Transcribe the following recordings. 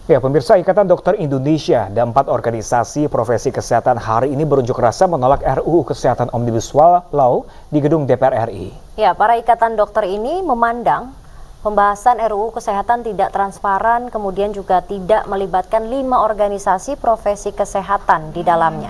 Ya, pemirsa, Ikatan Dokter Indonesia dan 4 organisasi profesi kesehatan hari ini berunjuk rasa menolak RUU Kesehatan Omnibus Law di gedung DPR RI. Ya, para ikatan dokter ini memandang pembahasan RUU Kesehatan tidak transparan, kemudian juga tidak melibatkan 5 organisasi profesi kesehatan di dalamnya.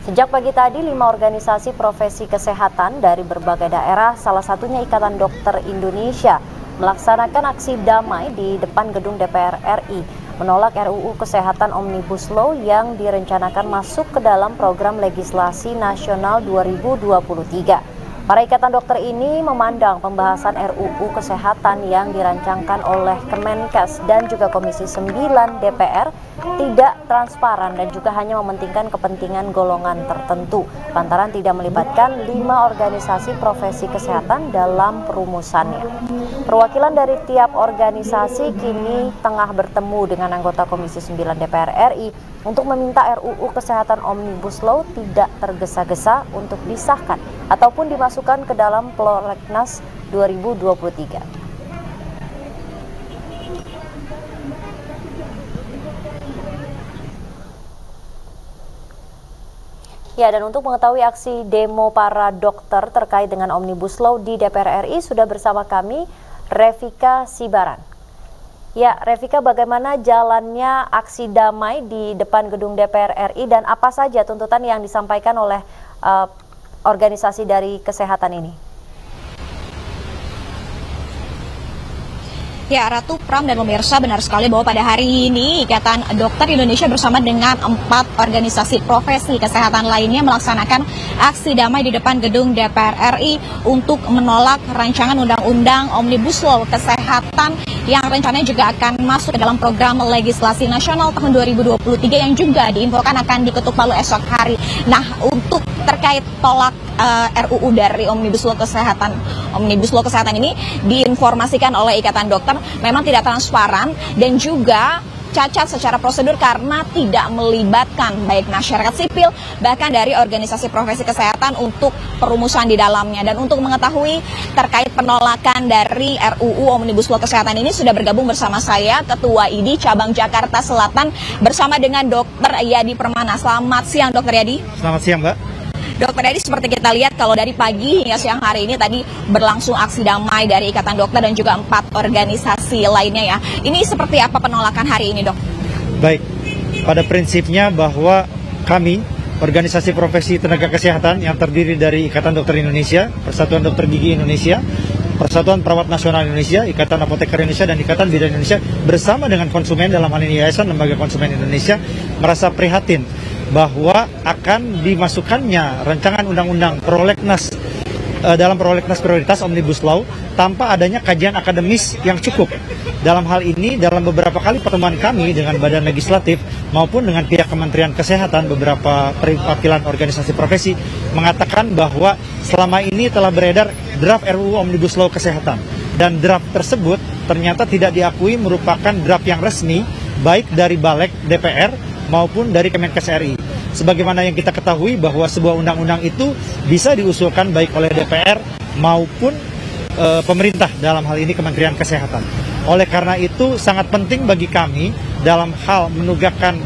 Sejak pagi tadi, 5 organisasi profesi kesehatan dari berbagai daerah, salah satunya Ikatan Dokter Indonesia, melaksanakan aksi damai di depan gedung DPR RI. Menolak RUU Kesehatan Omnibus Law yang direncanakan masuk ke dalam program legislasi nasional 2023. Para ikatan dokter ini memandang pembahasan RUU Kesehatan yang dirancangkan oleh Kemenkes dan juga Komisi 9 DPR tidak transparan dan juga hanya mementingkan kepentingan golongan tertentu lantaran tidak melibatkan 5 organisasi profesi kesehatan dalam perumusannya. Perwakilan dari tiap organisasi kini tengah bertemu dengan anggota Komisi 9 DPR RI untuk meminta RUU Kesehatan Omnibus Law tidak tergesa-gesa untuk disahkan ataupun dimasukkan ke dalam Prolegnas 2023. Ya, dan untuk mengetahui aksi demo para dokter terkait dengan Omnibus Law di DPR RI sudah bersama kami Revika Sibaran. Ya, Revika, bagaimana jalannya aksi damai di depan gedung DPR RI dan apa saja tuntutan yang disampaikan oleh organisasi dari kesehatan ini? Ya, Ratu, Pram, dan pemirsa, benar sekali bahwa pada hari ini Ikatan Dokter Indonesia bersama dengan 4 organisasi profesi kesehatan lainnya melaksanakan aksi damai di depan gedung DPR RI untuk menolak rancangan undang-undang Omnibus Law Kesehatan yang rencananya juga akan masuk ke dalam program legislasi nasional tahun 2023 yang juga diinfokan akan diketuk palu esok hari. Nah, untuk terkait tolak RUU dari Omnibus Law Kesehatan ini diinformasikan oleh Ikatan Dokter memang tidak transparan dan juga cacat secara prosedur karena tidak melibatkan baik masyarakat sipil bahkan dari organisasi profesi kesehatan untuk perumusan di dalamnya. Dan untuk mengetahui terkait penolakan dari RUU Omnibus Law Kesehatan ini sudah bergabung bersama saya Ketua ID Cabang Jakarta Selatan bersama dengan Dr. Yadi Permana. Selamat siang, Dr. Yadi. Selamat siang, Mbak. Dokter Yadi, seperti kita lihat kalau dari pagi hingga siang hari ini tadi berlangsung aksi damai dari Ikatan Dokter dan juga 4 organisasi lainnya ya. Ini seperti apa penolakan hari ini, Dok? Baik, pada prinsipnya bahwa kami, organisasi profesi tenaga kesehatan yang terdiri dari Ikatan Dokter Indonesia, Persatuan Dokter Gigi Indonesia, Persatuan Perawat Nasional Indonesia, Ikatan Apoteker Indonesia, dan Ikatan Bidan Indonesia bersama dengan konsumen dalam hal ini Yayasan Lembaga Konsumen Indonesia merasa prihatin bahwa akan dimasukkannya rancangan undang-undang prolegnas dalam prolegnas prioritas Omnibus Law tanpa adanya kajian akademis yang cukup. Dalam hal ini, dalam beberapa kali pertemuan kami dengan badan legislatif maupun dengan pihak Kementerian Kesehatan, beberapa perwakilan organisasi profesi mengatakan bahwa selama ini telah beredar draft RUU Omnibus Law Kesehatan dan draft tersebut ternyata tidak diakui merupakan draft yang resmi baik dari Balek DPR maupun dari Kemenkes RI. Sebagaimana yang kita ketahui bahwa sebuah undang-undang itu bisa diusulkan baik oleh DPR maupun pemerintah, dalam hal ini Kementerian Kesehatan. Oleh karena itu sangat penting bagi kami dalam hal menegakkan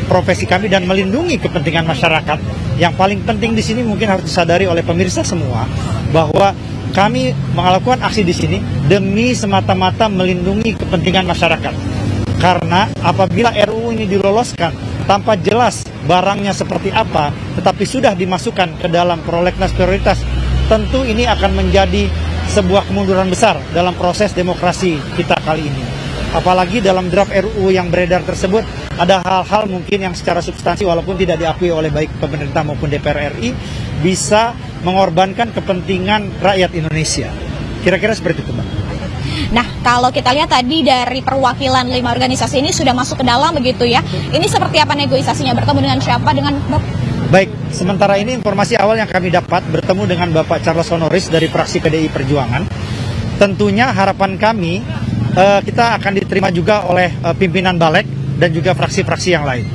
profesi kami dan melindungi kepentingan masyarakat. Yang paling penting di sini mungkin harus disadari oleh pemirsa semua bahwa kami melakukan aksi di sini demi semata-mata melindungi kepentingan masyarakat. Karena apabila RUU ini diloloskan tanpa jelas barangnya seperti apa, tetapi sudah dimasukkan ke dalam prolegnas prioritas, tentu ini akan menjadi sebuah kemunduran besar dalam proses demokrasi kita kali ini. Apalagi dalam draft RUU yang beredar tersebut ada hal-hal mungkin yang secara substansi walaupun tidak diakui oleh baik pemerintah maupun DPR RI bisa mengorbankan kepentingan rakyat Indonesia. Kira-kira seperti itu, Mbak. Nah, kalau kita lihat tadi dari perwakilan 5 organisasi ini sudah masuk ke dalam begitu ya. Ini seperti apa negosiasinya? Bertemu dengan siapa? Dengan Baik, sementara ini informasi awal yang kami dapat bertemu dengan Bapak Charles Honoris dari fraksi PDI Perjuangan. Tentunya harapan kami kita akan diterima juga oleh pimpinan Balek dan juga fraksi-fraksi yang lain.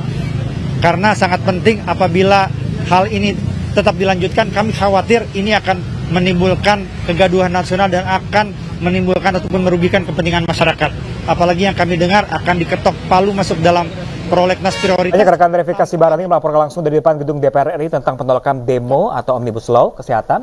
Karena sangat penting apabila hal ini tetap dilanjutkan, kami khawatir ini akan menimbulkan kegaduhan nasional dan akan menimbulkan ataupun merugikan kepentingan masyarakat. apalagi yang kami dengar akan diketok palu masuk dalam prolegnas prioritas. Banyak rekan verifikasi Barani melaporkan langsung dari depan gedung DPR RI tentang penolakan demo atau Omnibus Law kesehatan.